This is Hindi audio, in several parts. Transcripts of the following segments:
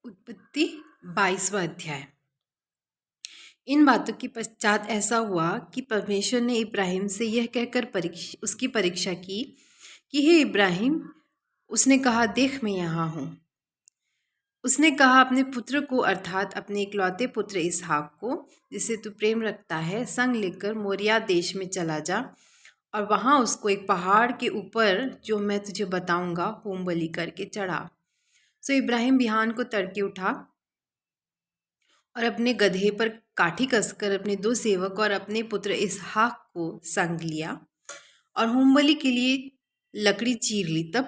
उत्पत्ति 22वां अध्याय। इन बातों के पश्चात ऐसा हुआ कि परमेश्वर ने इब्राहिम से यह कहकर उसकी परीक्षा की कि हे इब्राहिम। उसने कहा, देख मैं यहाँ हूँ। उसने कहा, अपने पुत्र को अर्थात अपने इकलौते पुत्र इसहाक को, जिसे तू प्रेम रखता है, संग लेकर मोरिया देश में चला जा और वहाँ उसको एक पहाड़ के ऊपर, जो मैं तुझे बताऊंगा, होम बलि करके चढ़ा। सो इब्राहिम बिहान को तड़के उठा और अपने गधे पर काठी कसकर अपने 2 सेवक और अपने पुत्र इसहाक को संग लिया और होमबलि के लिए लकड़ी चीर ली। तब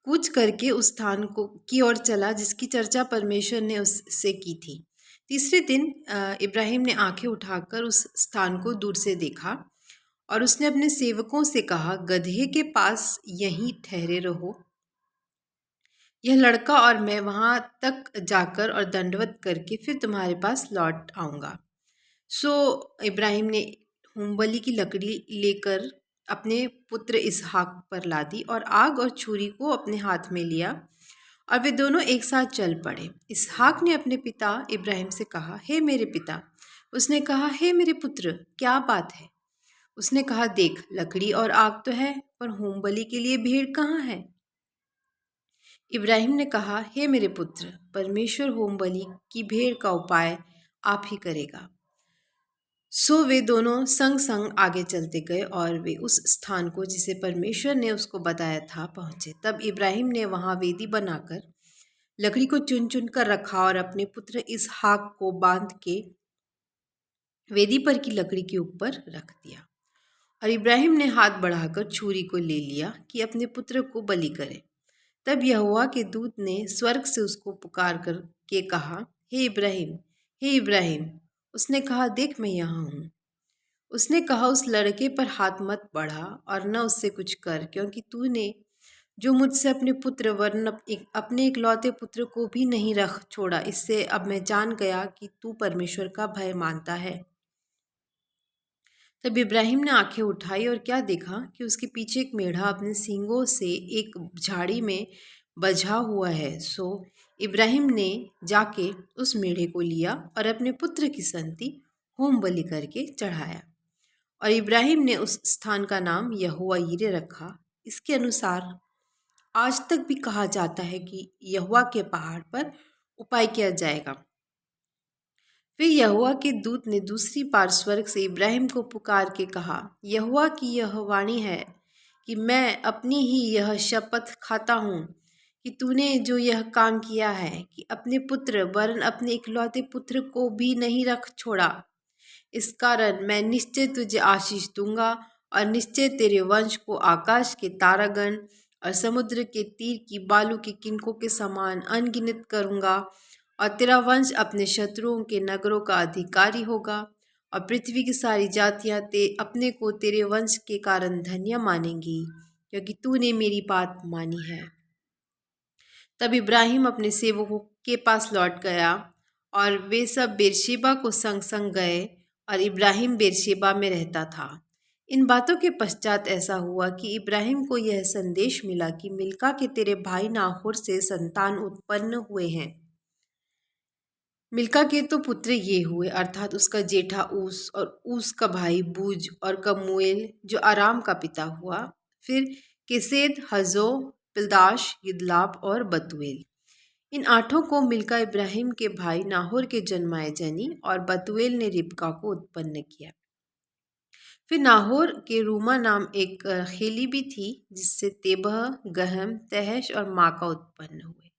कूच करके उस स्थान को की ओर चला जिसकी चर्चा परमेश्वर ने उससे की थी। तीसरे दिन इब्राहिम ने आंखें उठाकर उस स्थान को दूर से देखा और उसने अपने सेवकों से कहा, गधे के पास यहीं ठहरे रहो, यह लड़का और मैं वहां तक जाकर और दंडवत करके फिर तुम्हारे पास लौट आऊँगा। सो इब्राहिम ने होमबलि की लकड़ी लेकर अपने पुत्र इसहाक पर लादी और आग और छुरी को अपने हाथ में लिया और वे दोनों एक साथ चल पड़े। इसहाक ने अपने पिता इब्राहिम से कहा, हे मेरे पिता। उसने कहा, हे मेरे पुत्र, क्या बात है? उसने कहा, देख, लकड़ी और आग तो है, पर होमबलि के लिए भेड़ कहाँ है? इब्राहिम ने कहा, हे मेरे पुत्र, परमेश्वर होमबलि की भेड़ का उपाय आप ही करेगा। सो वे दोनों संग संग आगे चलते गए और वे उस स्थान को जिसे परमेश्वर ने उसको बताया था पहुंचे। तब इब्राहिम ने वहां वेदी बनाकर लकड़ी को चुन चुन कर रखा और अपने पुत्र इसहाक को बांध के वेदी पर की लकड़ी के ऊपर रख दिया। और इब्राहिम ने हाथ बढ़ाकर छुरी को ले लिया कि अपने पुत्र को बलि करे। तब यहोवा के दूत ने स्वर्ग से उसको पुकार कर के कहा, हे इब्राहिम, हे इब्राहिम। उसने कहा, देख मैं यहाँ हूँ। उसने कहा, उस लड़के पर हाथ मत बढ़ा और न उससे कुछ कर, क्योंकि तूने जो मुझसे अपने पुत्र वरन अपने इकलौते पुत्र को भी नहीं रख छोड़ा, इससे अब मैं जान गया कि तू परमेश्वर का भय मानता है। तब इब्राहिम ने आंखें उठाई और क्या देखा कि उसके पीछे एक मेढ़ा अपने सींगों से एक झाड़ी में बझा हुआ है। सो इब्राहिम ने जाके उस मेढ़े को लिया और अपने पुत्र की संति होम बलि करके चढ़ाया। और इब्राहिम ने उस स्थान का नाम यहोवा यीरे रखा। इसके अनुसार आज तक भी कहा जाता है कि यहोवा के पहाड़ पर उपाय किया जाएगा। फिर यहोवा के दूत ने दूसरी बार स्वर्ग से इब्राहिम को पुकार के कहा, यहोवा की यह वाणी है कि मैं अपनी ही यह शपथ खाता हूँ कि तूने जो यह काम किया है कि अपने पुत्र वरन अपने इकलौते पुत्र को भी नहीं रख छोड़ा, इस कारण मैं निश्चय तुझे आशीष दूंगा और निश्चय तेरे वंश को आकाश के तारागण और समुद्र के तीर की बालू के किनकों के समान अनगिनत करूंगा। और तेरा वंश अपने शत्रुओं के नगरों का अधिकारी होगा और पृथ्वी की सारी जातियां अपने को तेरे वंश के कारण धन्य मानेंगी, क्योंकि तूने मेरी बात मानी है। तब इब्राहिम अपने सेवकों के पास लौट गया और वे सब बेरशेबा को संग संग गए और इब्राहिम बेरशेबा में रहता था। इन बातों के पश्चात ऐसा हुआ कि इब्राहिम को यह संदेश मिला कि मिल्का के तेरे भाई नाहोर से संतान उत्पन्न हुए हैं। मिल्का के तो पुत्र ये हुए, अर्थात उसका जेठा ऊस और ऊस का भाई बूज और कमूएल जो आराम का पिता हुआ। फिर केसेद, हजो, पिल्दाश, यिदलाप और बतूएल। इन 8 को मिल्का इब्राहिम के भाई नाहोर के जन्माए जनी और बतूएल ने रिबका को उत्पन्न किया। फिर नाहोर के रूमा नाम एक खेली भी थी, जिससे तेबह, गहम, तहश और माका उत्पन्न हुए।